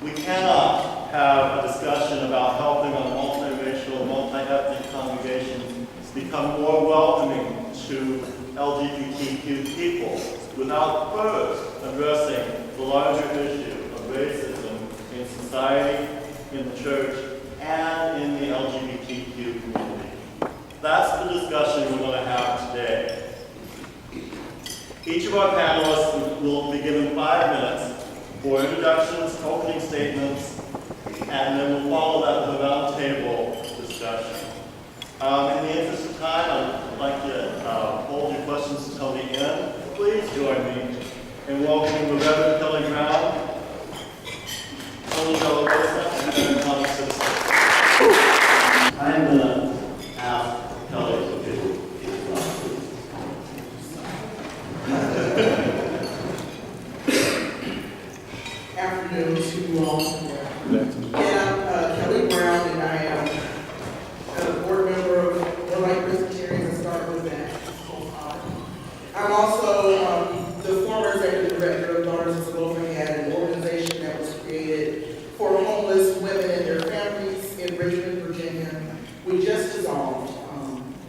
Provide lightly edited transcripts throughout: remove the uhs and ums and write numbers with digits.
We cannot have a discussion about helping our multiracial, multi-ethnic congregations become more welcoming to LGBTQ people without first addressing the larger issue of racism in society, in the church, and in the LGBTQ community. That's the discussion we're going to have today. Each of our panelists will be given 5 minutes for introductions, opening statements, and then we'll follow that with a roundtable discussion. In the interest of time, I'd like to hold your questions until the end. Please join me in welcoming the Reverend Kelly Brown, Tony Delarosa, and Aaron Thomas Simpson. I'm going to ask Kelly to do his job. Afternoon to you all. I'm Kelly Brown, and I am a board member of Presbyterians. I started with that. I'm also the former executive director of Daughters of Loafing, an organization that was created for homeless women and their families in Richmond, Virginia. We just dissolved.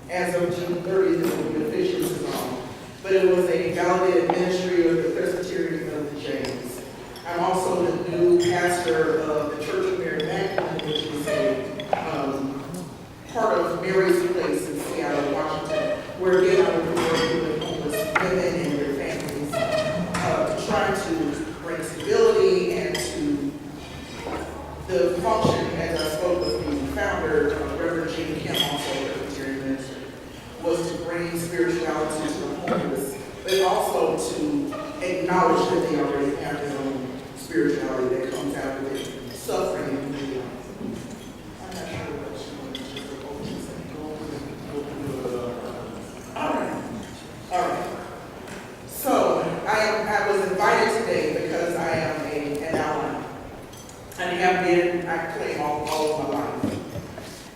As of June 30th, it will be officially dissolved. But it was a validated ministry of the Presbyterians of the James. I'm also the new pastor of the Church of Mary Magdalene, which is a part of Mary's Place in Seattle, Washington, where again I will be working with homeless women and their families, trying to bring stability and to the function, as I spoke with the founder, Reverend Jean Kim, also a Presbyterian minister, was to bring spirituality to the homeless, but also to acknowledge that they already have their own spirituality that comes out of their suffering and moving. I'm not sure what she wanted to All right. So I was invited today because I am an ally. And have been, I claim, all of my life.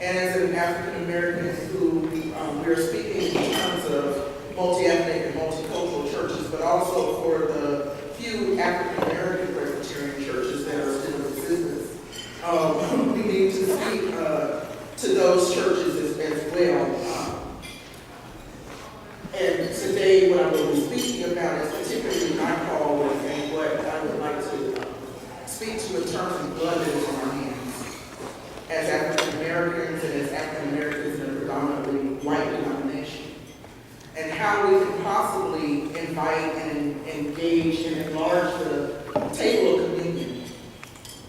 And as an African American who we are speaking in terms of multi-ethnic and multicultural churches, but also for the few African American Presbyterian churches that are still in existence, we need to speak to those churches as well. And today, what I will be speaking about is particularly my call and what I would like to speak to in terms of blood that is on our hands. As African Americans and as African Americans in a predominantly white denomination, and how we can possibly invite and engage and enlarge the table of communion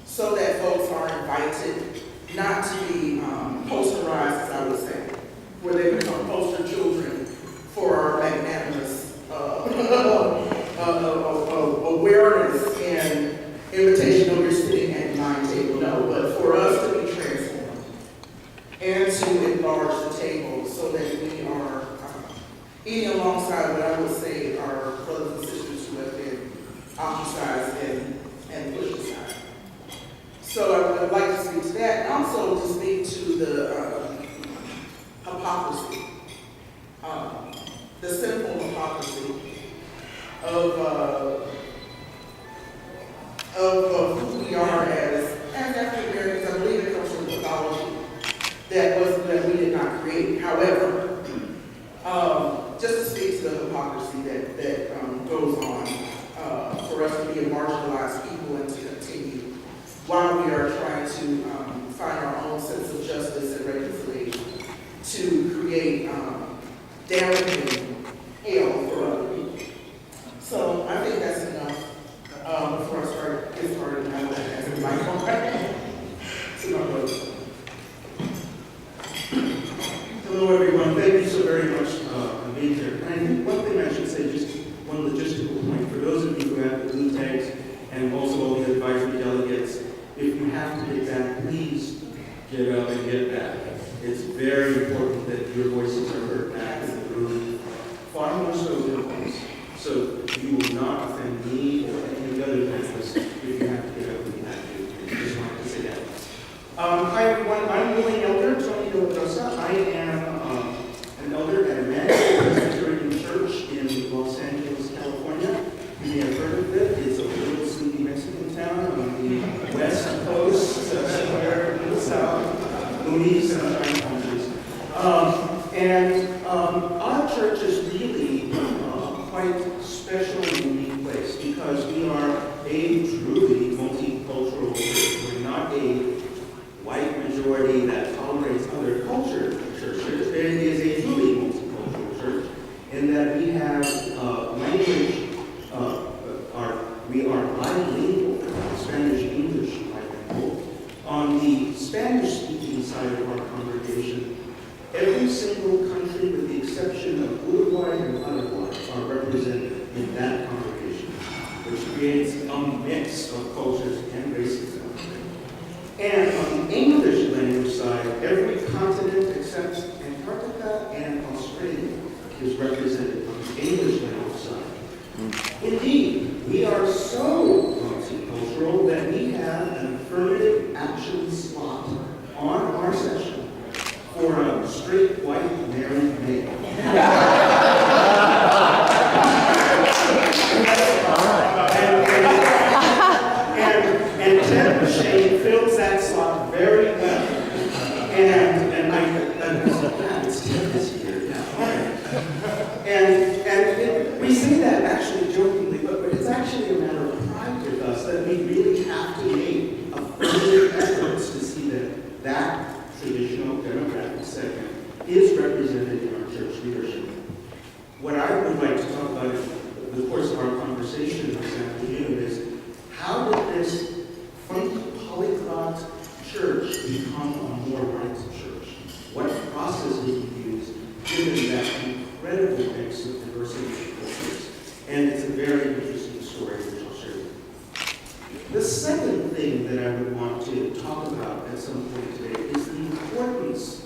so that folks are invited not to be posterized, as I would say, where they become poster children for our magnanimous awareness and invitation of your sitting at my table. No, but for us to be transformed and to enlarge the table so that we are eating alongside what I would say are brothers and sisters who have been ostracized and pushed aside. So I would like to speak to that, and also to speak to the hypocrisy, the sinful hypocrisy of who we are as African Americans. I believe it comes from pathology that we did not create. However, just to speak to the hypocrisy that goes on for us to be a marginalized people and to continue while we are trying to find our own sense of justice and reconciliation to create damaging hell for other people. So I think that's enough before I get started. And I will ask the microphone to my brother. Hello, everyone. Thank you so very much for being here. And I think one thing I should say, just one logistical point, for those of you who have the blue tags and also all the advisory delegates, if you have to get back, please get up and get back. It's very important that your voices are heard back in the room, far more so than others. So you will not offend me or any of the other panelists if you have to get up and you have to. I just wanted to say that. Hi everyone, I'm Willing Elder, Tony Delarosa. I am an elder at Emmanuel Presbyterian Church in Los Angeles, California. You may have heard of it. It's a little sleepy Mexican town on the west quite special and unique place because we are a truly multicultural church. We're not a white majority that tolerates other churches. It is a truly multicultural church in that we have language, we are bilingual, Spanish-English bilingual. On the Spanish-speaking side of our congregation, every single country with the exception of Uruguay and Paraguay are represented in that congregation, which creates a mix of cultures and races. And on the English language side, every continent except Antarctica and Australia is represented on the English language side. Indeed, we are so multicultural that we have an affirmative action slot on our session for a straight white married male. And Ted Shane fills that slot very well. And it's Ted this year now. And we say that actually jokingly, but it's actually a matter of pride with us that we really have to make affirmative efforts to see that that traditional demographic segment is represented in our church leadership. What I would like to talk about in the course of our conversation this afternoon is how did this funky polyglot church become a more right church? What process did we use given that incredible mix of diversity of cultures? And it's a very interesting story which I'll share with you. The second thing that I would want to talk about at some point today is the importance,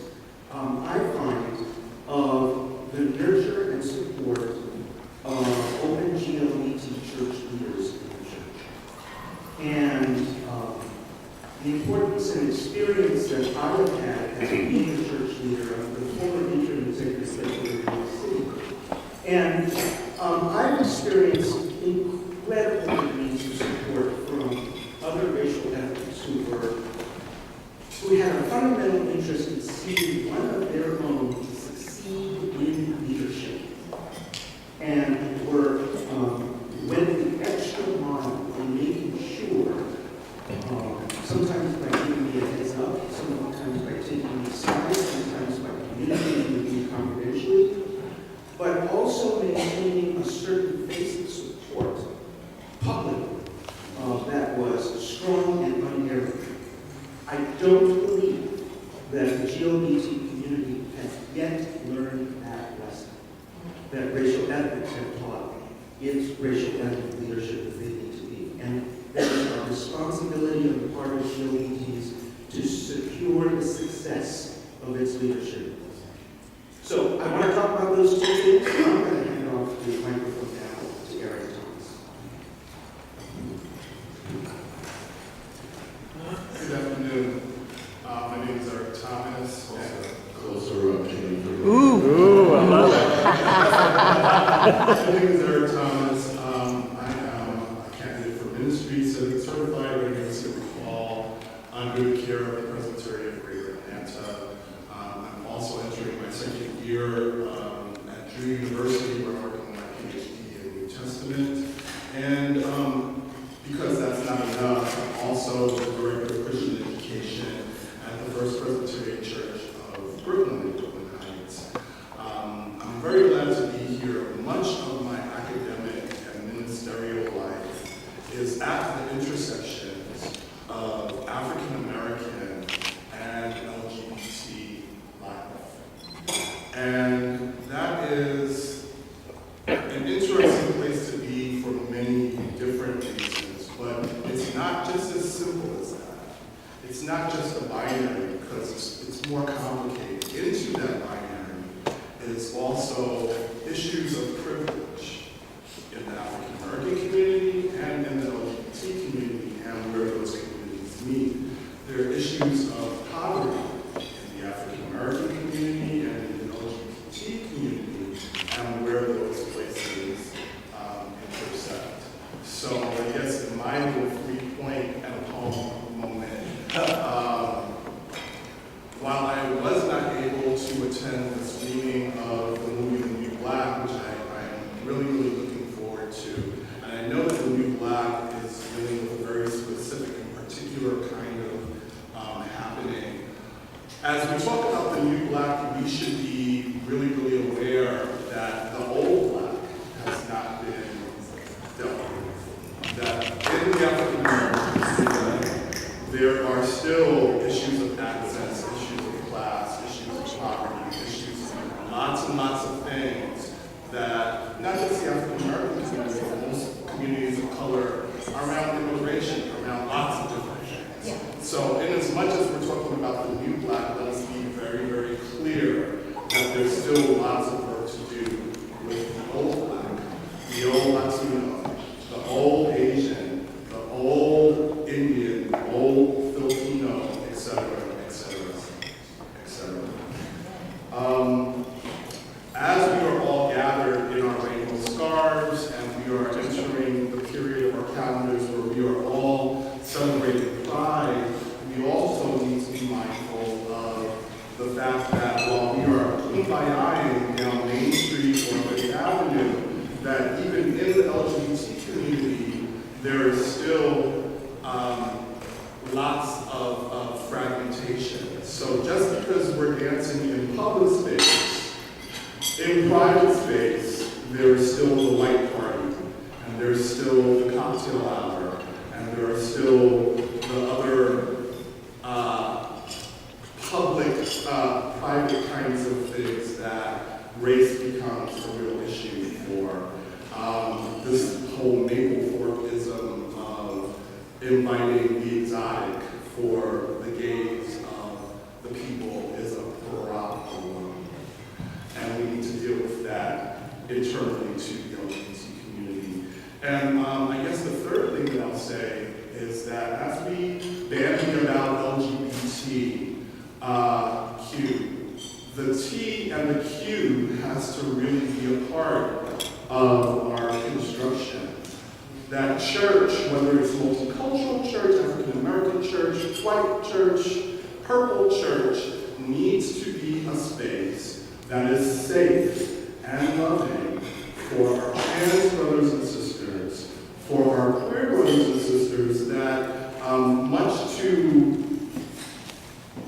I find, of the nurture and support of open LGBT church leaders in the church. And the importance and experience that I have had as being a church leader, I'm the former interim executive secretary of the city. And I've experienced incredible degrees of support from other racial ethnics who had a fundamental interest in seeing one of their own to succeed in leadership, and went the extra mile in making sure, sometimes by giving me a heads up, sometimes by taking me aside, sometimes by communicating with me confidentially, but also maintaining a certain basic support publicly that was strong and unerring. I don't believe that the LGBT community has yet learned that lesson, that racial ethics have taught its racial ethnic leadership that they need to be. And that is our responsibility on the part of GLBTs to secure the success of its leadership. So I want to talk about those two things. I'm going to hand off the microphone now to Eric Thomas. Good afternoon. My name is Eric Thomas. Closer up, Ooh, I love My name is Eric Thomas. I am a candidate for ministry, certified regular civil call under the care of the Presbyterian of Greater Atlanta. I'm also entering my second year at Drew University, where I'm working on my PhD in New Testament. And because that's not enough, I'm also the director of Christian education at the First Presbyterian Church of Brooklyn, Heights. I'm very glad to be here. Much of my academic and ministerial life is at the intersections of African American and LGBT life. And that is an interesting place to be for many different reasons, but it's not just as simple as that. It's not just a binary, because it's more complicated. Into that binary is also issues of privilege in the African American community and in the LGBT community and where those communities meet. There are issues of poverty in the African American community and in the LGBT community and where those places intersect. So I guess in my little 3-point and a poem moment, while I was not able to attend the screening of the movie The New Black, which I am really looking to. And I know that the New Black is dealing with a very specific and particular kind of happening. As we talk about the New Black, we should be really, really aware that the Old Black has not been dealt with. That in the African American community, there are still issues of access, issues of class, issues of poverty, issues, lots and lots of things that not just the African American community, but most communities of color around immigration, around lots of different things. Yeah. So in as much as we're talking about the New Black, let us be very, very clear that there's still lots of work to do with the Old Black, the old Latino, the old Asian, the old Indian, the old Filipino, et cetera, et cetera, et cetera. As we are all gathered in our rainbow scarves and we are entering the period of our calendars where we are all celebrating Pride, we also need to be mindful of the fact that while we are kumbaya-ing down Main Street or Fifth Avenue, that even in the LGBT community, there is still lots of fragmentation. So just because we're dancing in public space, in private space, there is still the white party, and there's still the cocktail hour, and there are still the other public, private kinds of things that race becomes a real issue for. This whole Maple Forkism of inviting the exotic for the gaze of the people is a problem. And we need to deal with that internally to the LGBT community. And I guess the third thing that I'll say is that as we bandy about LGBTQ, the T and the Q has to really be a part of our construction. That church, whether it's multicultural church, African American church, white church, purple church, needs to be a space that is safe and loving for our trans brothers and sisters, for our queer brothers and sisters that, much to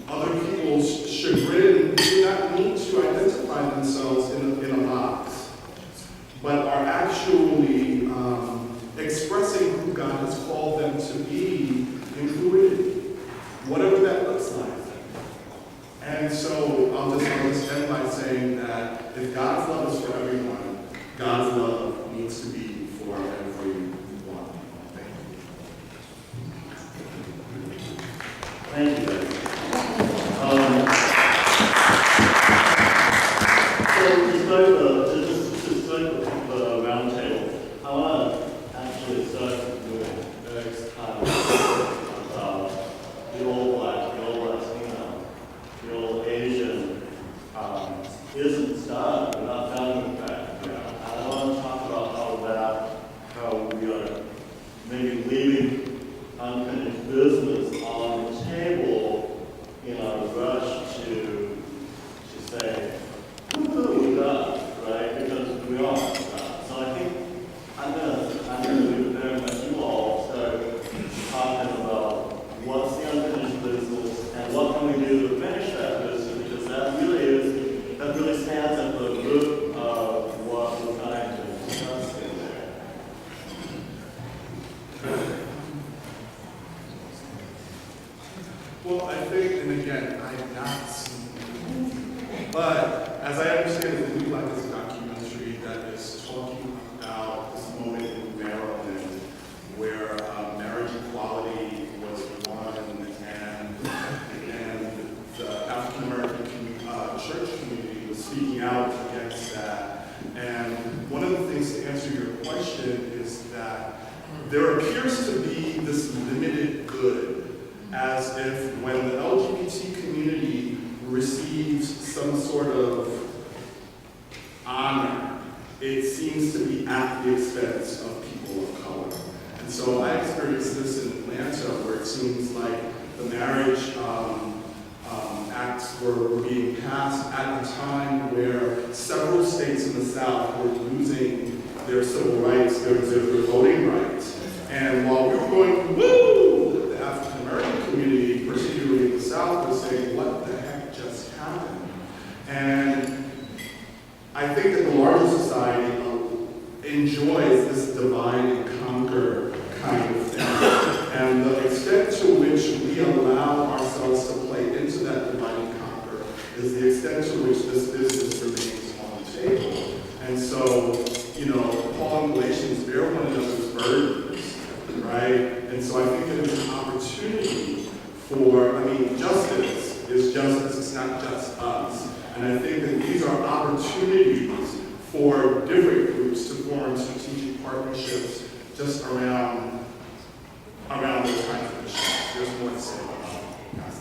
other people's chagrin, do not need to identify themselves in a box, but are actually expressing who God has called them to be in fluidity, whatever that looks like. And so I'll just end by saying that if God's love is for everyone, God's love needs to be for everyone. Thank you. Thank you. So to start the round table, I want to actually start with Eric's comment about the old black, the old Latino, the old Asian isn't done. We're not done with that. I want to talk about how we are maybe leaving unfinished business on the table in our rush to say, we're done, right? Because we are done. So I think I'm gonna leave it there and let you all start talking about what's the unfinished business and what can we do to finish that business, because that really stands at the root of what we're trying to discuss in there. Well, I think, and again, I have not seen the movie, but as I understand it, the New Black is a documentary that is talking about this moment in Maryland where marriage equality was won and the African American church community was speaking out against that. And one of the things to answer your question is that there appears to be this limited good, as if when the LGBT community receives some sort of honor, it seems to be at the expense of people of color. And so I experienced this in Atlanta, where it seems like the marriage acts were being passed at a time where several states in the South were losing their civil rights, their voting rights. And while we were going, woo, the African American community, particularly in the South, was saying, what the heck just happened? And I think that the larger society enjoys this divide and conquer kind of thing. And the extent to which we allow ourselves to play into that divide and conquer is the extent to which this business remains on the table. And so, you know, Paul and Galatians bear one another's burdens, right? And so I think that it's an opportunity for, justice is justice, it's not just us. And I think that these are opportunities for different groups to form strategic partnerships just around those kinds of issues. There's more to say about that.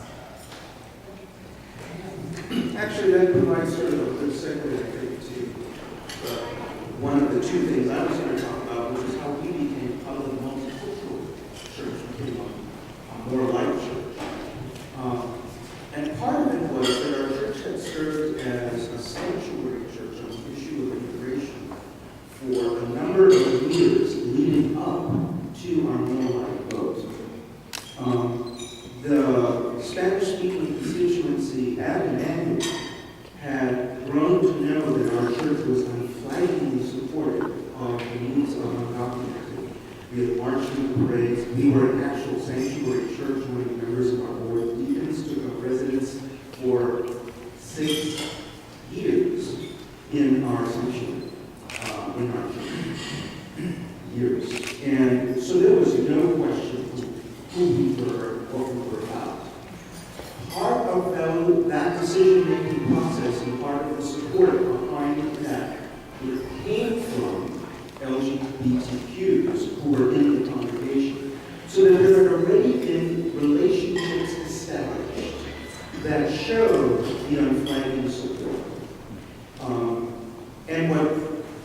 Actually, that provides sort of a good segue, I think, to one of the two things I was going to talk about, which is how we became part of the multicultural church, became a more like church. And part of it was that our church had served as a sanctuary church on the issue of immigration for a number of years leading up to our more like vote. The Spanish-speaking constituency at Emmanuel had grown to know that our church was unflaggingly supportive of the needs of undocumented. We had marched in the parades. We were an actual sanctuary church. One of the members of our board of deacons took up residence for 6 years in our sanctuary, in our church. Years. And so there was no question who we were, what we were about. Part of that decision-making process and part of the support behind that came from LGBTQs who were in the congregation. So that there had already been relationships established that showed the unflagging support.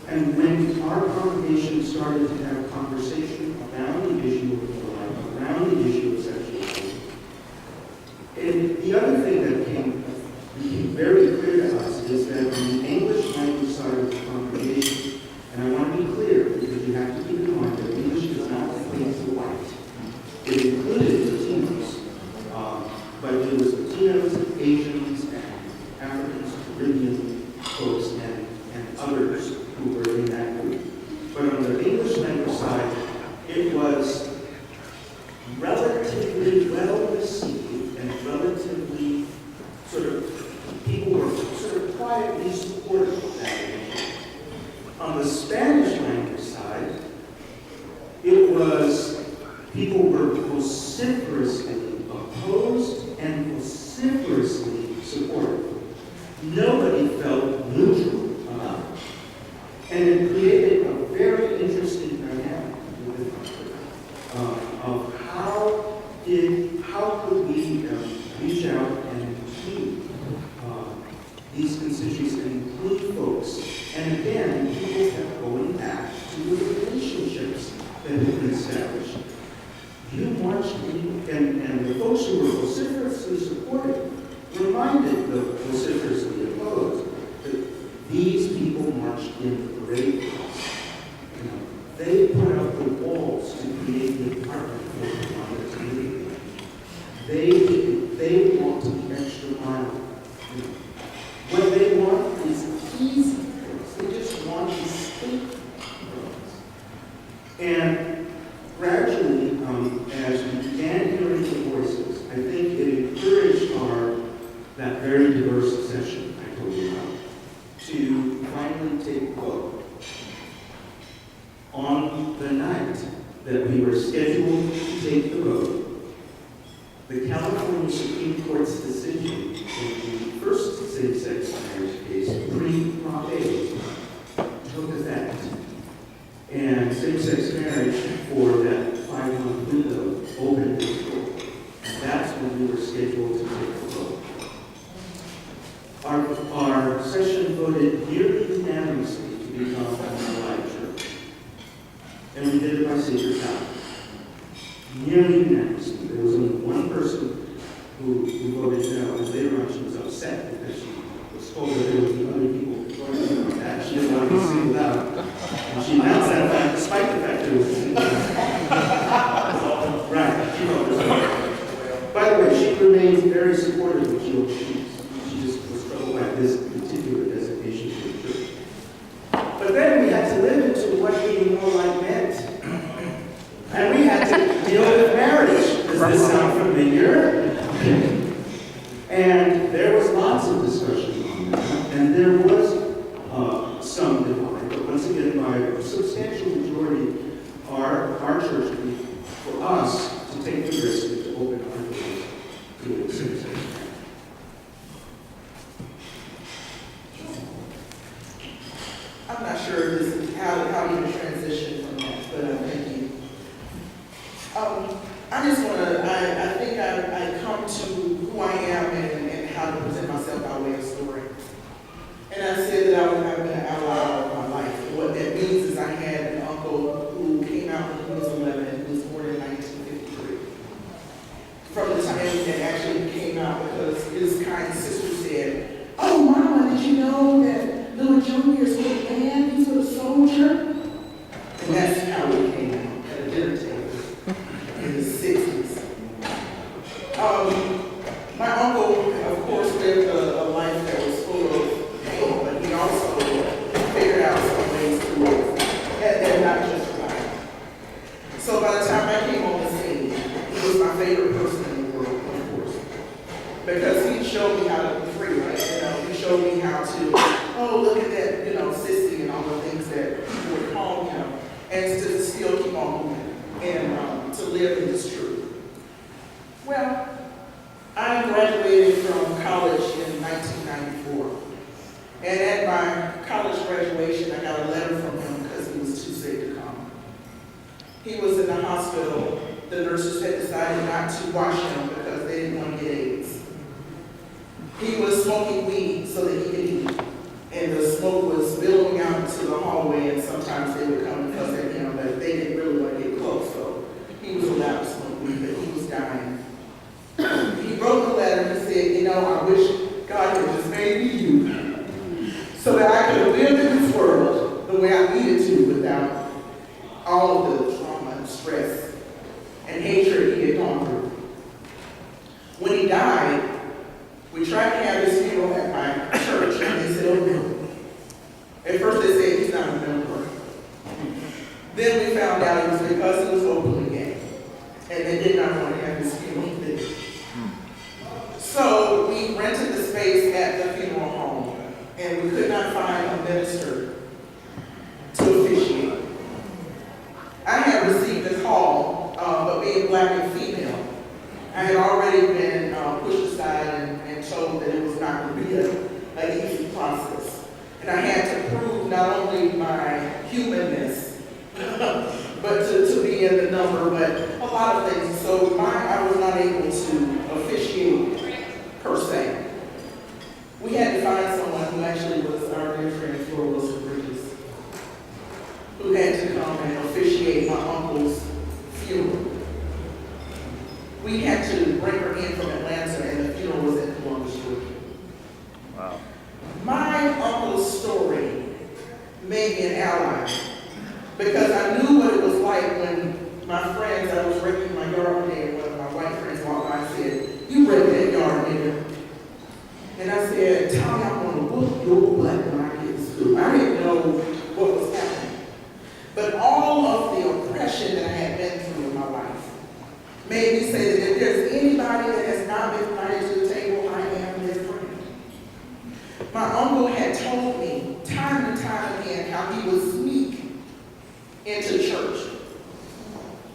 And when our congregation started to have conversation around the issue of life, around the issue of sexuality, and the other thing that became very clear to us is that on the English language side of the congregation, and I want to be clear because you have to keep in mind that English does not replace the white. It included Latinos, but it was Latinos, Asians, and Africans, Caribbean folks, and others who were in that group. But on the English language side, it was relatively well received and relatively people were sort of quietly supportive of that issue. On the Spanish language side, it was people were vociferously opposed and vociferously supportive. Nobody felt neutral about it. And it created a very interesting dynamic of how could we reach out and include these constituents and include folks. And again, people kept going back to the relationships that had been established. You marched in, and the folks who were vociferously supportive reminded the vociferously opposed that these people marched in the parade cars. They put up the walls to create the apartment for the wanted to live. They want to be extra mile. What they want is easy things. They just want to escape things. And gradually, as we began hearing the voices, I think it encouraged that very diverse session I told you about to finally take a vote. On the night that we were scheduled to take the vote, the California Supreme Court's decision in the first same-sex marriage case, pre-Prop A, took effect. And same-sex marriage for that 5-month window opened its door. And that's when we were scheduled to take the vote. Our session voted nearly unanimously to become an allied church. And we did it by secret ballot. Nearly unanimously. There was only one person who voted no, and later on she was upset because she was told that there would be other people voting on that. She didn't want to be singled out. And she announced that fact despite the fact that it was right. She wrote this. By the way, she remains very supportive of GOP. She just was troubled by this particular designation to the church. But then we had to live into what being more like meant. And we had to deal with marriage. Does this sound familiar? And there was lots of discussion on that. And there was some divide. But once again, by a substantial majority, our church, for us, to take the risk and to open our doors to it. I'm not sure this is how you transition from that, but thank you. I just want to, I think I come to who I am and how to present myself by way of story. And I said that I would have been an ally of my life. And what that means is I had an uncle who came out when he was 11, who was born in 1953. From the time that actually came out because his kind sister said, "Oh, Mama, did you know that Little Junior is with a man? He's with a soldier." And that's how we came out at a dinner table in the 60s. My uncle, of course, lived a life that was full of pain, but he also figured out some ways to live, and not just life. So by the time I came on the scene, he was my favorite person in the world, of course, because he showed me how to be free, right? He showed me how to, oh, look at that, sissy and all the things that people would call him, and to still keep on moving and to live in this truth. Well, I graduated from college in 1994. And at my college graduation, I got a letter from him because he was too sick to come. He was in the hospital. The nurses had decided not to wash him because they didn't want to get AIDS. He was smoking weed so that he could eat. And the smoke was billowing out into the hallway, and sometimes they would come and fuss at him, but they didn't really want to get close, so he was allowed to smoke weed, but he was dying. He wrote the letter and said, I wish God had just made me you, so that I could have lived in this world the way I needed to without all of the trauma and stress and hatred he had gone through. When he died, we tried to have his funeral at my church, and they said, "Oh, no." At first they said he's not a member. Then we found out it was because he was openly gay, and they did not want to have his funeral there. So we rented the space at the funeral home, and we could not find a minister to officiate. I had received a call, but being black and female, I had already been pushed aside and told that it was not going to be an easy process. And I had to prove not only my humanness, but to be in the number, but a lot of things. So I was not able to officiate per se. We had to find someone who actually was our dear friend, Flora Wilson Bridges, who had to come and officiate my uncle's funeral. We had to bring her in from Atlanta, and the funeral was in Columbus, Georgia. Wow. My uncle's story made me an ally, because I knew what it was like when my friends, I was raking my yard one day, and one of my white friends walked by and said, "You rake that yard, nigga." And I said, "Tommy, I'm going to whoop your butt when I get to school." I didn't know what was happening. But all of the oppression that I had been through in my life made me say that if there's anybody that has not been invited to the table, I am their friend. My uncle had told me time and time again how he would sneak into church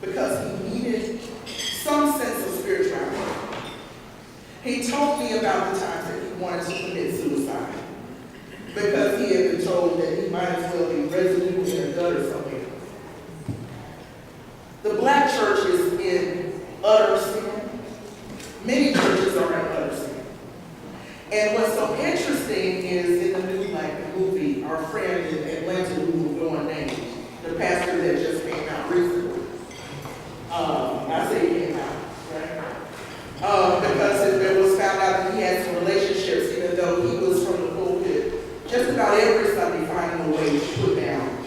because he needed some sense of spirituality. He told me about the times that he wanted to commit suicide because he had been told that he might as well be resolute in a gutter somewhere. The black church is in utter sin. Many churches are in utter sin. And what's so interesting is in the new, like the movie, our friend in Atlanta who will go unnamed, the pastor that just came out recently. I say he came out, right? Because it was found out that he had some relationships, even though he was from the pulpit, just about every Sunday finding a way to put down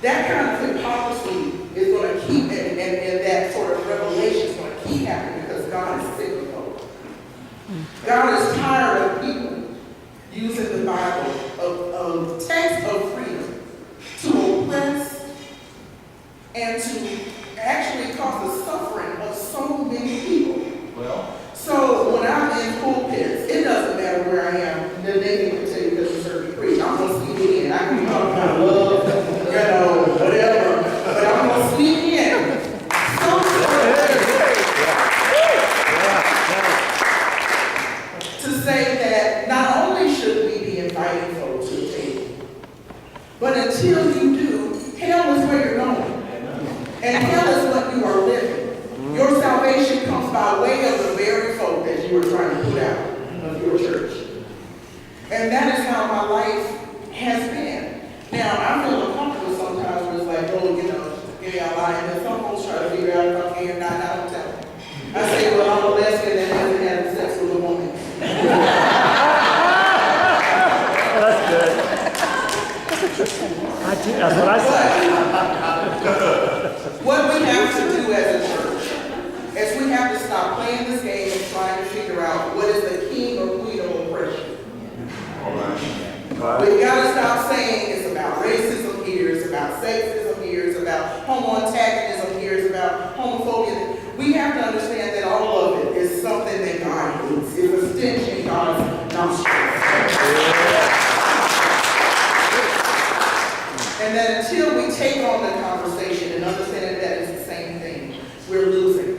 That kind of hypocrisy is going to keep, and that sort of revelation is going to keep happening because God is sick of hope. God is tired of people using the Bible, of text of freedom, to oppress and to actually cause the suffering of so many people. So when I'm in pulpits, it doesn't matter where I am. The Navy can tell you because you serve me preach. I'm going to speak in. I can talk about love, whatever. But I'm going to speak in. To say that not only should we be inviting folks to the table, but until you do, hell is where you're going. And hell is what you are living. Your salvation comes by way of the very folk that you were trying to put out of your church. And that is how my life has been. Now, I feel uncomfortable sometimes when it's like, oh, yeah, I lie. And some folks try to figure out if I'm gay or not, and I don't tell them. I say, well, I'm a lesbian that hasn't had sex with a woman. That's good. That's what I say. What we have to do as a church is we have to stop playing this game and trying to figure out what is the king or queen of oppression. We've got to stop saying it's about racism here, it's about sexism here, it's about homo-antagonism here, it's about homophobia. We have to understand that all of it is something that God hates. It's a stench in God's nostrils. And that until we take on the conversation and understand that it's the same thing, we're losing.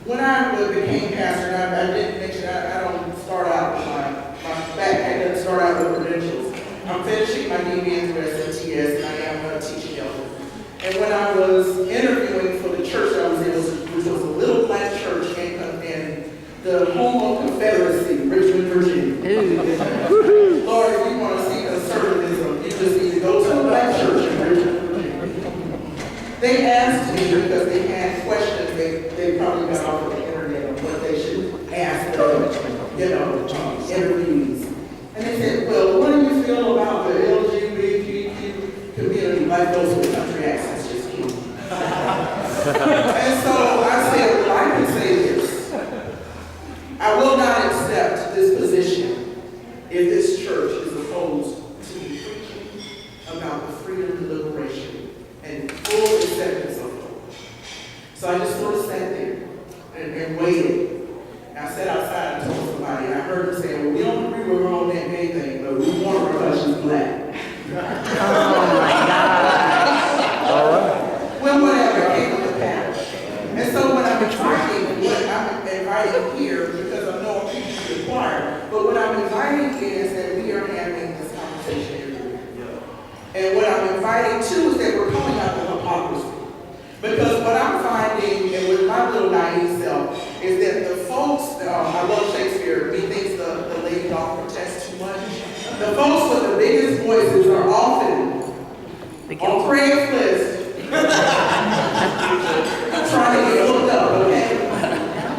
When I became pastor, and I didn't mention, I don't start out with my backpack, doesn't start out with credentials. I'm finishing my DBN through SMTS, and I am a teaching elder. And when I was interviewing for the church I was in, which was a little black church in the home of Confederacy, Richmond, Virginia. Lord, if you want to see conservatism, you just need to go to a black church in Richmond, Virginia. They asked me because they had questions they probably got off of the internet on what they should ask the interviewees. And they said, well, what do you feel about the LGBTQ community? Like those with country accents, just kidding. And so I said, well, I can say this. I will not accept this position if this church is opposed to me preaching about the freedom and liberation and full acceptance of hope. So I just sort of sat there and waited. I sat outside and told somebody, and I heard them say, well, we don't agree with her on that gay thing, but we want her because she's black. Oh my God. All right. Well, whatever, it came with the parish. And so when I'm inviting, here, because I know I'm teaching the choir, but what I'm inviting is that we are having this conversation every week. And what I'm inviting too is that we're coming out of hypocrisy. Because what I'm finding, and with my little naive self, is that the folks, I love Shakespeare, methinks the lady dog protests too much. The folks with the biggest voices are often on Craigslist trying to get hooked up, okay?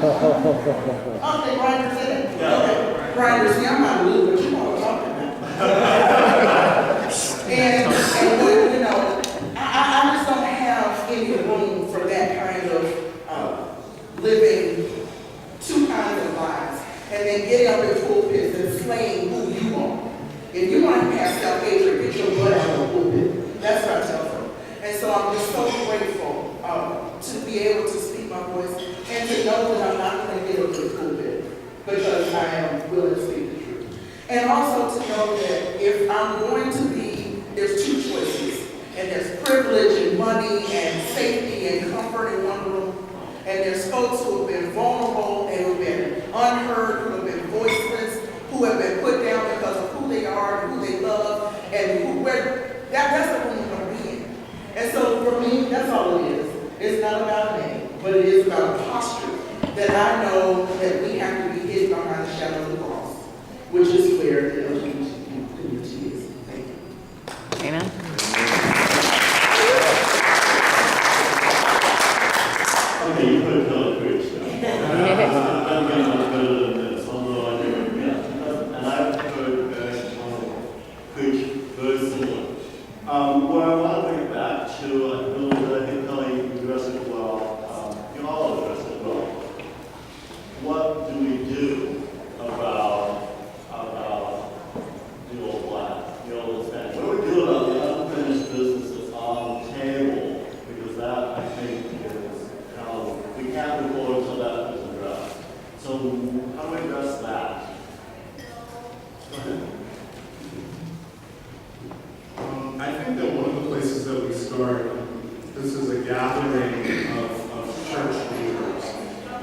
Okay, Grindr said it? Okay. Grindr, see, I'm not losing, but you know what I'm talking about. and what, I just don't have any room for that kind of living two kinds of lives and then getting up in pulpits and slaying who you want. If you want to have self-hatred, get your butt out of the pulpit. That's what I tell them. And so I'm just so grateful to be able to speak my voice and to know that I'm not going to get up in the pulpit because I am willing to speak the truth. And also to know that if I'm going to be, there's two choices. And there's privilege and money and safety and comfort in one room. And there's folks who have been vulnerable and who have been unheard, who have been voiceless, who have been put down because of who they are and who they love, and that's the room we're going to be in. And so for me, that's all it is. It's not about a name, but it is about a posture that I know that we have to be hid behind the shadow of the cross, which is where the LGBTQ community is. Thank you. Amen. Okay, you put a pillow preach now. I'm getting much better than this, although I do. And I've heard preach very similar. What I want to bring it back to to, I believe that I think Kelly addressed it well, you all addressed it well. What do we do about the old flag, the old Hispanic? What do we do about the unfinished business that's on the table? Because that, I think, is how we can't move forward until that is addressed. So how do we address that? Go ahead. I think that one of the places that we start, this is a gathering of church leaders,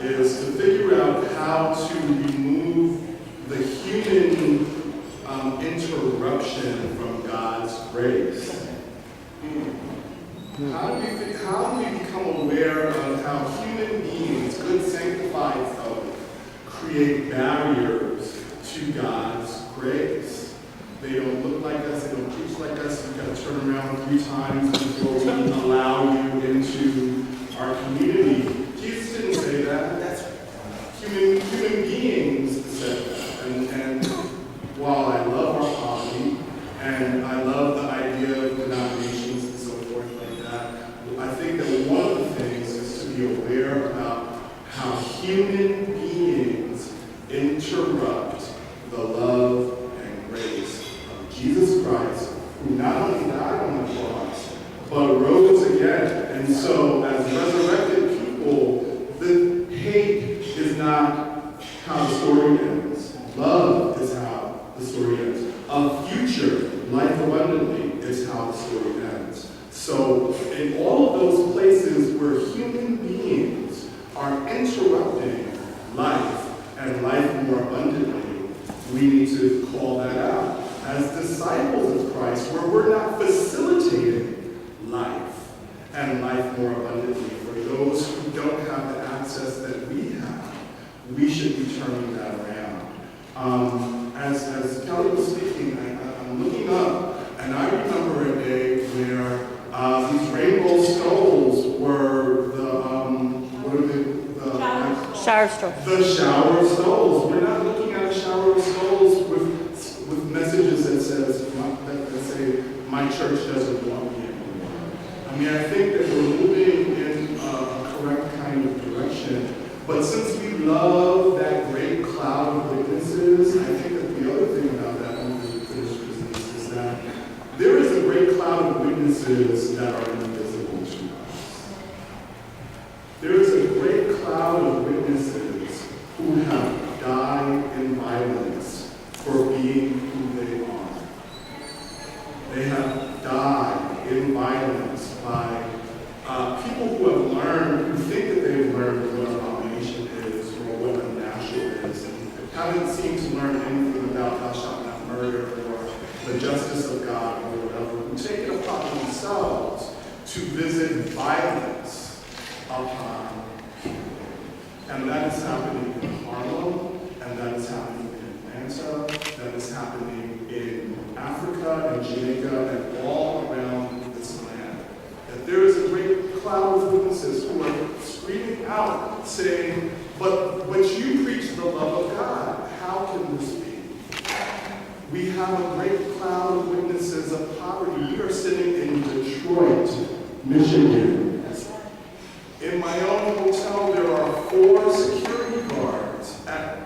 is to figure out how to remove the human interruption from God's grace. How do we become aware of how human beings, good sanctified folk, create barriers to God's grace? They don't look like us, they don't preach like us, we've got to turn around 3 times before we allow you into our community. Jesus didn't say that. That's human beings said that. And while I love our polity, and I love the idea of denominations and so forth like that, I think that one of the things is to be aware about how human beings interrupt the love and grace of Jesus Christ, who not only died on the cross, but rose again. And so, as resurrected people, the hate is not how the story ends. Love is how the story ends. A future, life abundantly, is how the story ends. So, in all of those places where human beings are interrupting life and life more abundantly, we need to call that out. As disciples of Christ, where we're not facilitating life and life more abundantly for those who don't have the access that we have, we should be turning that around. As Kelly was speaking, I'm looking up, and I remember a day where these rainbow stoles were Shower straws. the shower stoles. We're not looking at a shower of stoles with messages that say my church doesn't want me anymore. I mean, I think that we're moving in a correct kind of direction. But since we love that great cloud of witnesses, I think that the other thing about that unfinished business is that there is a great cloud of witnesses that are invisible to us. There is a great cloud of witnesses who have died in violence for being who they are. They have died in violence by people who have learned, who think that they've learned what abomination is or what unnatural is, and haven't seemed to learn anything about thou shalt not murder or the justice of God or whatever, who take it upon themselves to visit violence upon people. And that is happening in Harlem, and that is happening in Atlanta, that is happening in Africa and Jamaica and all around this land. That there is a great cloud of witnesses who are screaming out, saying, but you preach the love of God. How can this be? We have a great cloud of witnesses of poverty. We are sitting in Detroit, Michigan. In my own hotel, there are 4 security guards at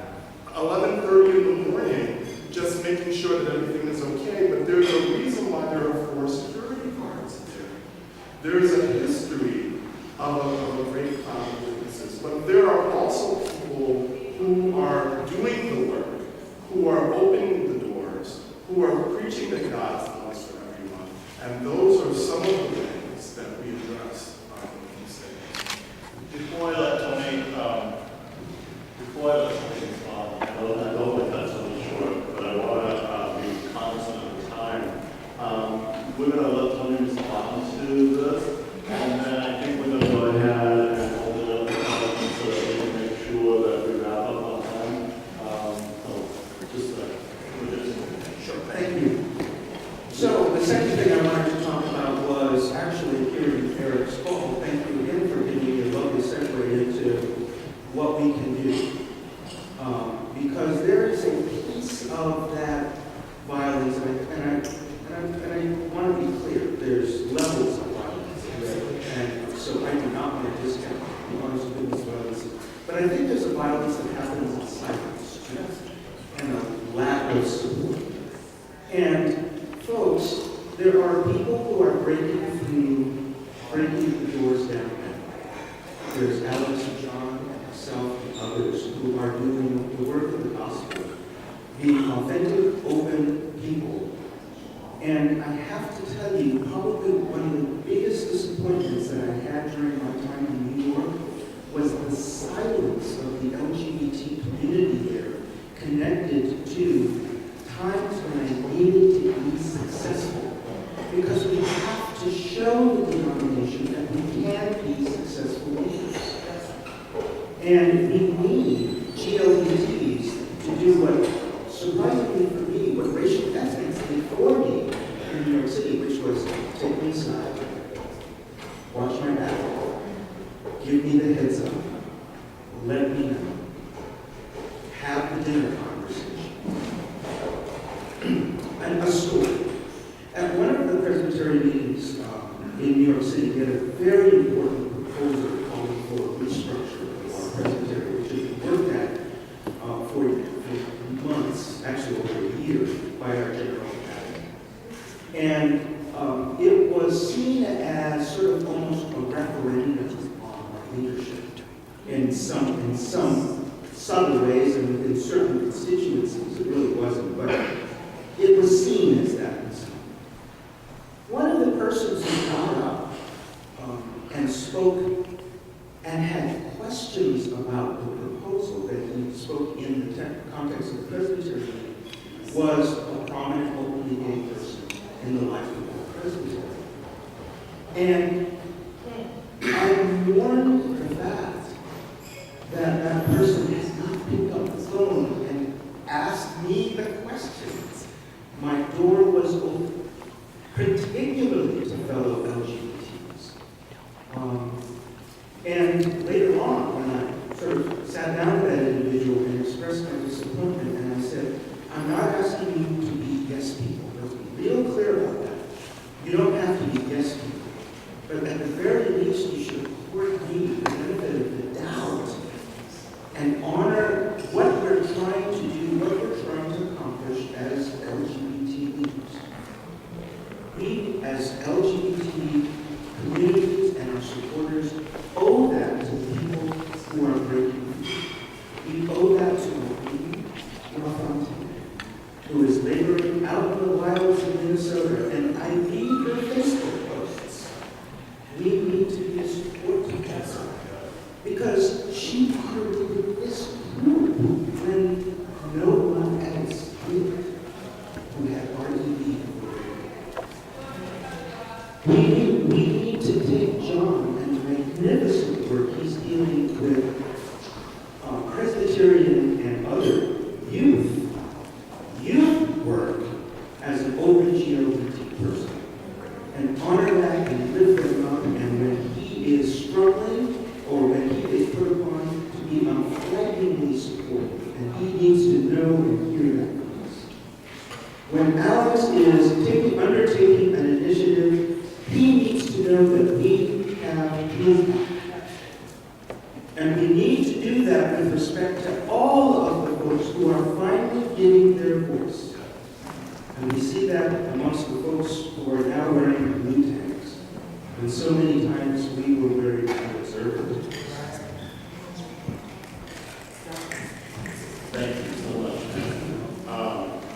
11:30 in the morning, just making sure that everything is okay. But there's a reason why there are 4 security guards there. There is a history of a great cloud of witnesses. But there are also people who are doing the work, who are opening the doors, who are preaching that God's loves for everyone. And those are some of the ways that we address these things. Before I let Tony respond, I don't want to cut something short, but I want to be cognizant of the time. We're going to let Tony respond to this, and then I think we're going to go ahead and hold it up so that we can make sure that we wrap up on time. Sure, thank you. So the second thing I wanted to talk about was actually hearing Eric's call. Thank you again for giving me a lovely segue into what we can do. Because there is a piece of that violence, and I want to be clear, there's levels of violence. there are people who are breaking the doors down now. There's Alex and John and myself and others who are doing the work of the gospel, being authentic, open people. And I have to tell you, probably one of the biggest disappointments that I had during my time in New York was the silence of the LGBT community there, connected to times when I needed to be successful. Because we have to show the denomination that we can be successful leaders. And we need GLBTs to do what, surprisingly for me, what racial ethnics did for me in New York City, which was take me aside, watch my back, give me the heads up, let me know, have the dinner conversation. And a story. At one of the Presbyterian meetings in New York City, we had a very important proposal calling for restructure of our presbytery, which had been worked at for months, actually over a year, by our general academy. And it was seen as sort of almost a referendum on our leadership in some subtle ways, and within certain constituencies, it really wasn't, but it was seen as that. One of the persons who got up and spoke and had questions about the proposal that he spoke in the context of the Presbyterian meeting was a prominent openly gay person in the life of the Presbyterian. And I mourned the fact that that person has not picked up the phone and asked me the questions. My door was open, particularly to fellow LGBTs. And later on, when I sort of sat down with that individual and expressed my disappointment, and I said, I'm not asking you to be yes people. Let's be real clear about that. You don't have to be yes people. But at the very least, you should afford me the benefit of the doubt and honor what we're trying to do, what we're trying to accomplish as LGBT leaders. We, as LGBT communities and our supporters, owe that to the people who are breaking free. We owe that to Luncheon, who is laboring out in the wilds of Minnesota, and I read her Facebook posts. We need to be a support together, because she created this group when no one else did, who had REB. We need to take John and the magnificent work he's dealing with Presbyterian and other youth work as an open LGBT person, and honor that and lift them up, and when he is struggling or when he is put upon, to be unflaggingly supportive, and he needs to know and hear that from us. When Alex is undertaking an initiative, he needs to know that we have his back. And we need to do that with respect to all of the folks who are finally getting their voice. And we see that amongst the folks who are now wearing blue tags. And so many times we were very observant. Thank you so much.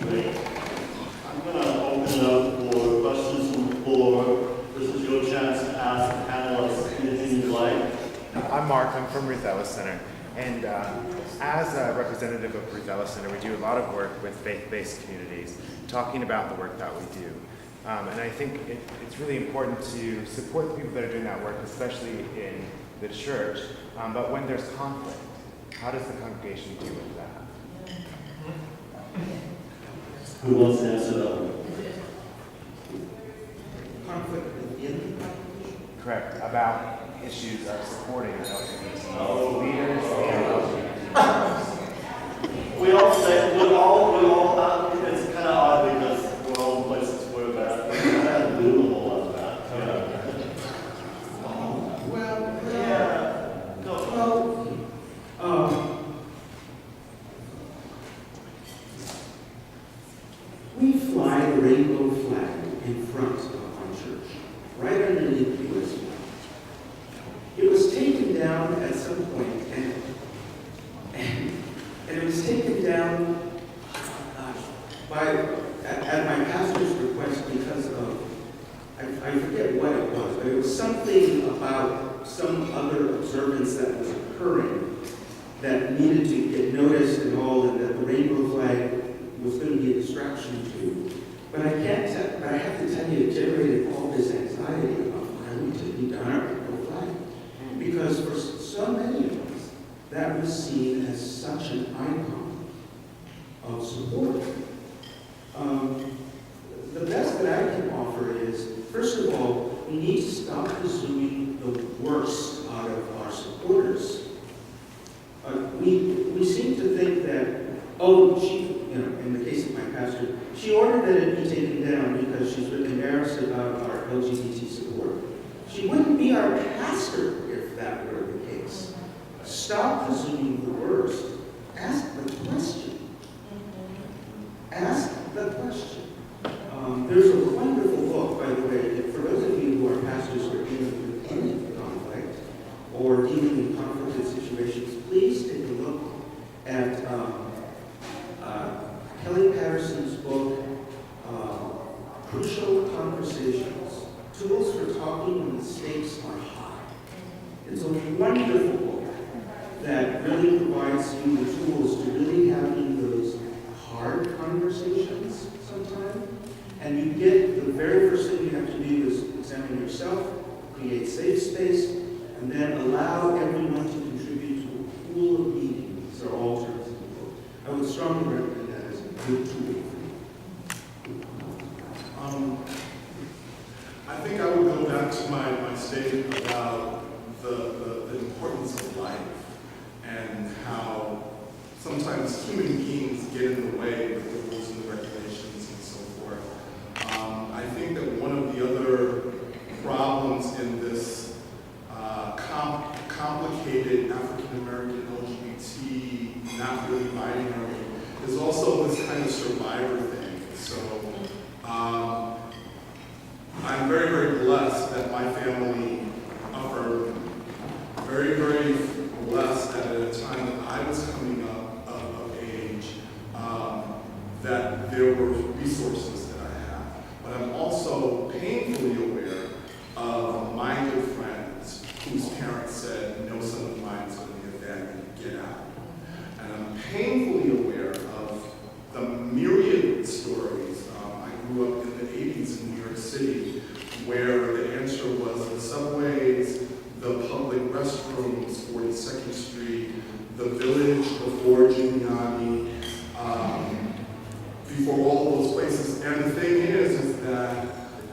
Great. I'm going to open it up for questions from the floor. This is your chance to ask the panelists anything you'd like. I'm Mark. I'm from Ruth Ellis Center. And as a representative of Ruth Ellis Center, we do a lot of work with faith-based communities, talking about the work that we do. And I think it's really important to support the people that are doing that work, especially in the church. But when there's conflict, how does the congregation deal with that? Who wants to answer that one? Conflict within the congregation? Correct. About issues of supporting LGBT leaders and LGBT. We all say, it's kind of odd because we're all in places where that, we kind of do a whole lot of that. We fly the rainbow flag in front innocuous one. It was taken down at some point, and it was taken down at my pastor's request because of, I forget what it was, but it was something about some other observance that was occurring that needed to get noticed and all, and that the rainbow flag was going to be a distraction to. But I have to tell you, it generated all this anxiety about why we took down our rainbow flag. Because for so many of us, that was seen as such an icon of support. The best that I can offer is, first of all, we need to stop assuming the worst out of our supporters. We seem to think that, oh, in the case of my pastor, she ordered that it be taken down because she's really embarrassed about our LGBT support. She wouldn't be our pastor if that were the case. Stop assuming the worst. Ask the question. Ask the question. There's a wonderful book, by the way, for those of you who are pastors who are dealing with any conflict or dealing in conflicted situations, please take a look at Kelly Patterson's book, Crucial Conversations, Tools for Talking When the Stakes Are High. It's a wonderful book that really provides you the tools to really having those hard conversations sometimes. And you get, the very first thing you have to do is examine yourself, create safe space, and then allow everyone to contribute to a pool of meaning. These are all terms of the book. I would strongly recommend that as a good tool. I think I would go back to my statement about the importance of life and how sometimes human beings get in the way with the rules and the regulations and so forth. I think that one of the other problems in this complicated African-American LGBT, not really binary, is also this kind of survivor thing. So I'm very, very blessed that my family offered, very, very blessed that at a time that I was coming up of age, that there were resources that I have. But I'm also painfully aware of my good friends whose parents said, no son of mine is going to be a family, get out. And I'm painfully aware of the myriad stories. I grew up in the 80s in New York City, where the answer was the subways, the public restrooms, 42nd Street, the village before Giuliani, before all those places. And the thing is that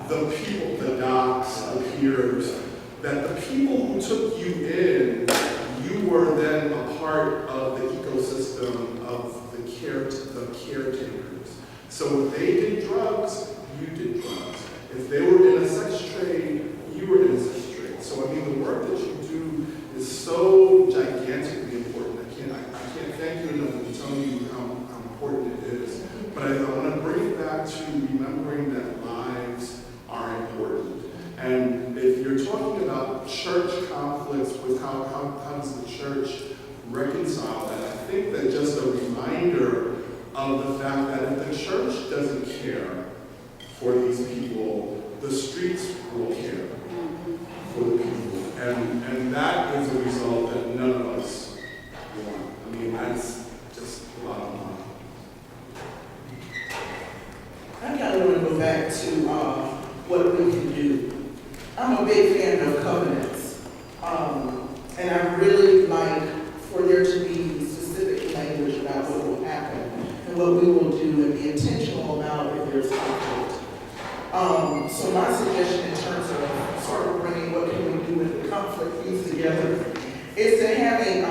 the people, the docs, the peers, that the people who took you in, you were then a part of the ecosystem of the caretakers. So if they did drugs, you did drugs. If they were in a sex trade, you were in a sex trade. So I mean, the work that you do is so gigantically important. I can't thank you enough for telling you how important it is. But I want to bring it back to remembering that lives are important. And if you're talking about church conflicts with how does the church reconcile that, I think that just a reminder of the fact that if the church doesn't care for these people, the streets will care for the people. And that is a result that none of us want. I mean, that's just a lot of money. I kind of want to go back to what we can do. I'm a big fan of covenants. And I really like for there to be specific language about what will happen and what we will do and be intentional about if there's conflict. So my suggestion in terms of sort of bringing what can we do with the conflict piece together is to having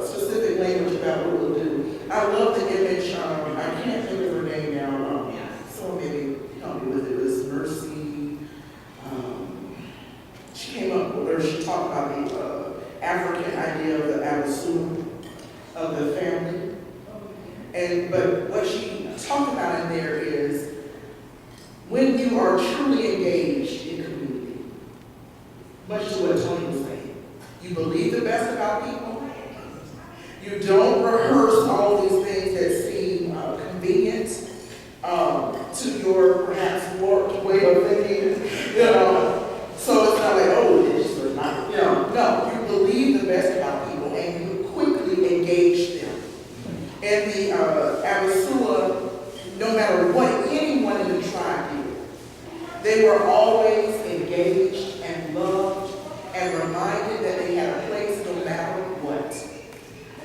specific language about what we'll do. I love the image, I can't think of her name now, so maybe help me with it. It was Mercy. She came up with, or she talked about the African idea of the Abasu, of the family. But what she talked about in there is when you are truly engaged in community, much to what Tony was saying. You believe the best about people. You don't rehearse all these things that seem convenient to your perhaps warped way of thinking, So it's not like, oh, this is not, No, you believe the best about people and you quickly engage them. And the Abasua, no matter what anyone in the tribe did, they were always engaged and loved and reminded that they had a place no matter what.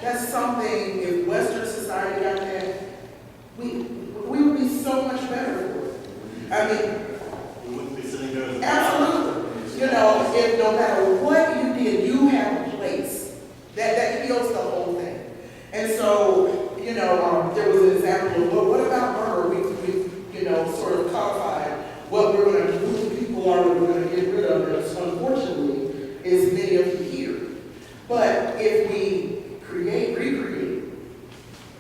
That's something, if Western society got that, we would be so much better for it. I mean, We wouldn't be sitting there as a absolutely. If no matter what you did, you have a place. That heals the whole thing. And so, there was an example of, well, what about murder? We sort of codified what we're going to do, who the people are that we're going to get rid of. And unfortunately, is many of you here. But if we recreate,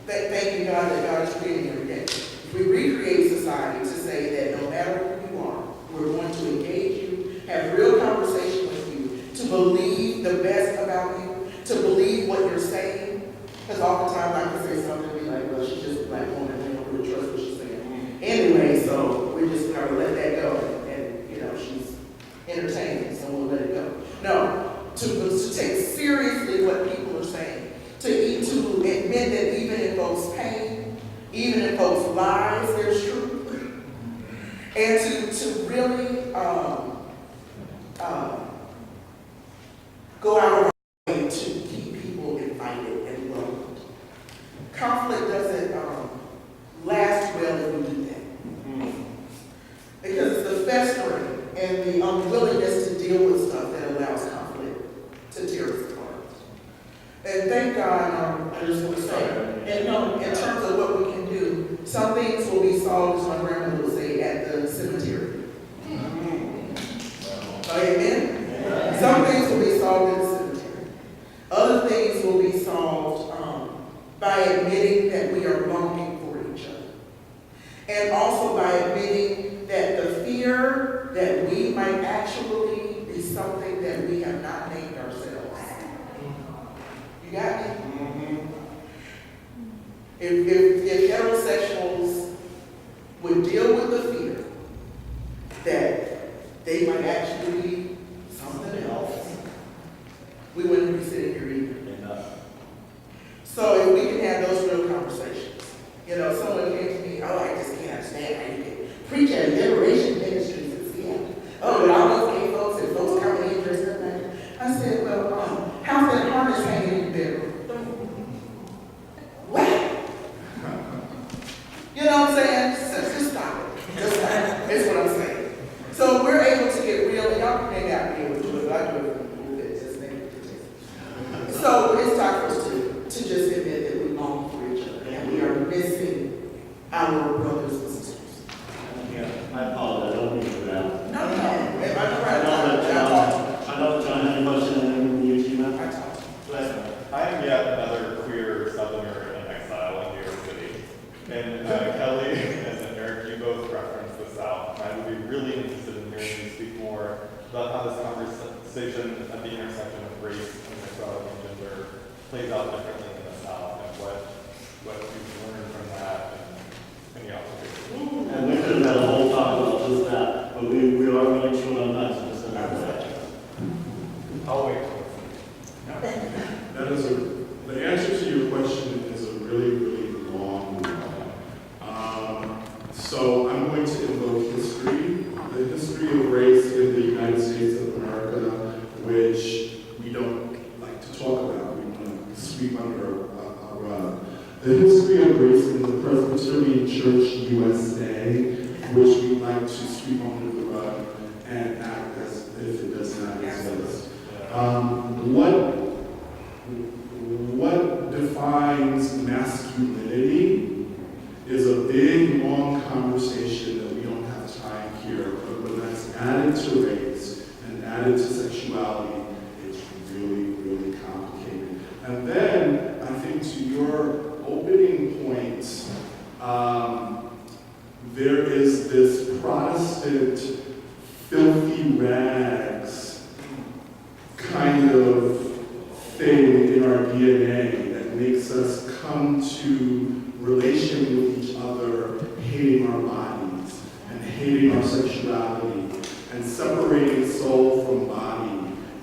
thank you God that God is creating every day. If we recreate society to say that no matter who you are, we're going to engage you, have real conversation with you, to believe the best about you, to believe what you're saying. Because oftentimes I can say something and be like, well, she's just a black woman, and we don't really trust what she's saying. Anyway, so we just kind of let that go, and she's entertaining, so we'll let it go. No, to take seriously what people are saying, to admit that even in folks' pain, even in folks' lies, there's truth, and to really go out of our way to keep people invited and welcomed. Conflict doesn't last well if we do that. Because it's the festering and the unwillingness to deal with stuff that allows conflict to tear us apart. And thank God, I just want to say, in terms of what we can do, some things will be solved, as my grandmother would say, at the cemetery. Amen? Some things will be solved in the cemetery. Other things will be solved by admitting that we are longing for each other. And also by admitting that the fear that we might actually be something that we have not named ourselves. You got me? Mm-hmm. If heterosexuals would deal with the fear that they might actually be something else, we wouldn't be sitting here either. So if we can have those real conversations. Someone came to me, oh, I just can't understand how you can preach at liberation ministries in Seattle. Oh, but all those gay folks and folks coming in dressed up like that. I said, well, how's that harness hanging in the bedroom? What? You know what I'm saying? Just stop it. Just stop it. That's what I'm saying. So we're able to get real, and y'all may not be able to do it, but I do it for a little bit, just make it. So it's time for us to just admit that we long for each other, and we are missing our brothers and sisters. Yeah, I apologize. I don't mean for that. No. If I'm right, I know John had a question and then you, Gina. I talked. I am yet another queer Southerner in exile in New York City. And Kelly and Eric, you both referenced the South. I would be really interested in hearing you speak more about how this conversation at the intersection of race and sexuality and gender plays out differently in the South, and what you've learned from that and any observations. And we could have had a whole talk about just that, but we are running short on time, so just I'll wait. That is the answer to your question is a really, really long one. So I'm going to invoke history, the history of race in the United States of America, which we don't like to talk about. We want to sweep under a rug. The history of race in the Presbyterian Church USA, which we like to sweep under the rug and act as if it does not exist. What defines masculinity is a big, long conversation that we don't have time here, but when that's added to race and added to sexuality, it's really, really complicated. And then, I think to your opening point, there is this Protestant filthy rags kind of thing in our DNA that makes us come to relation with each other, hating our bodies and hating our sexuality and separating soul from body.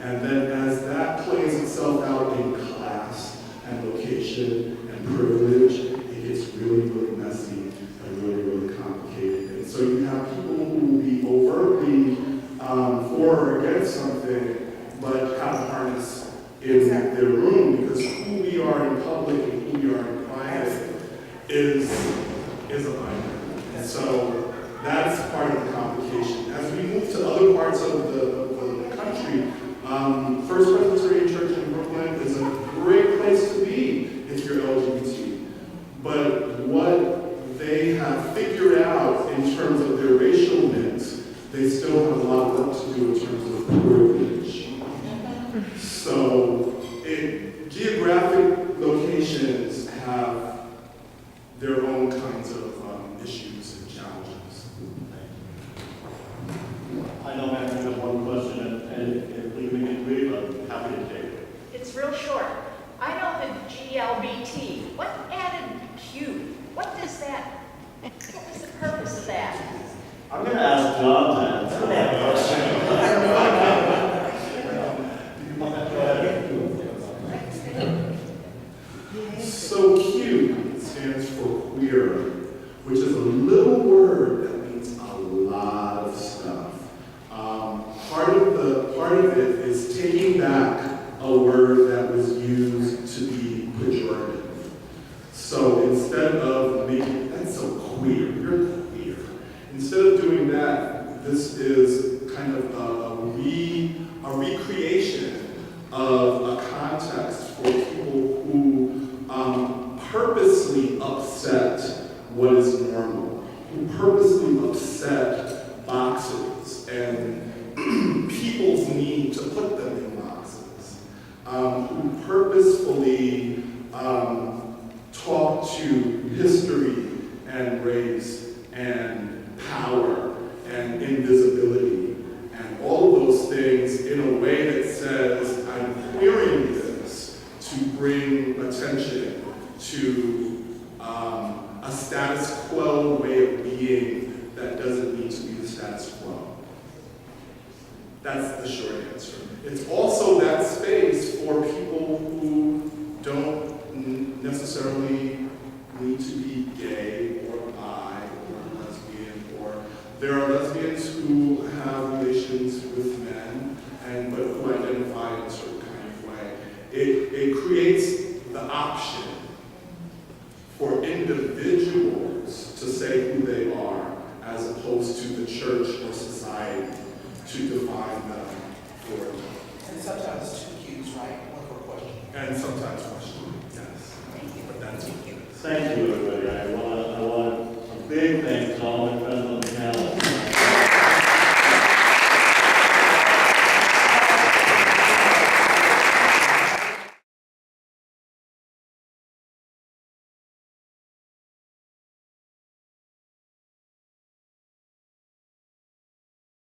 And then as that plays itself out in class and location and privilege, it gets really, really messy and really, really complicated. And so you have people who will be overtly for or against something, but have harness in their room, because who we are in public and who we are in private is a binary. And so that's part of the complication. As we move to other parts of the country, First Presbyterian Church in Brooklyn is a great place to be if you're LGBT. But what they have figured out in terms of their racial mix, they still have a lot of work to do in terms of privilege. So geographic locations have their own kinds of issues and challenges. I know I have one question, and if we can agree, I'm happy to take it. It's real short. I know the GLBT. What added Q? What does that, what was the purpose of that? I'm going to ask John to answer that question. So Q stands for queer, which is a little word that means a lot of stuff. Part of it is taking back a word that was used to be pejorative. So instead of making, that's so queer, you're queer. Instead of doing that, this is kind of a recreation of a context for people who purposely upset what is normal, who purposely upset boxes and people's need to put them in boxes, who purposefully talk to history and race and power and invisibility and all of those things in a way that says, I'm queering this to bring attention to a status quo way of being that doesn't need to be the status quo. That's the short answer. It's also that space for people who don't necessarily need to be gay or bi or lesbian, or there are lesbians who have relations with men but who identify in a certain kind of way. It creates the option for individuals to say who they are, as opposed to the church or society to define them for them. And sometimes two Qs, right? One for question. And sometimes question, yes. Thank you. But that's Thank you.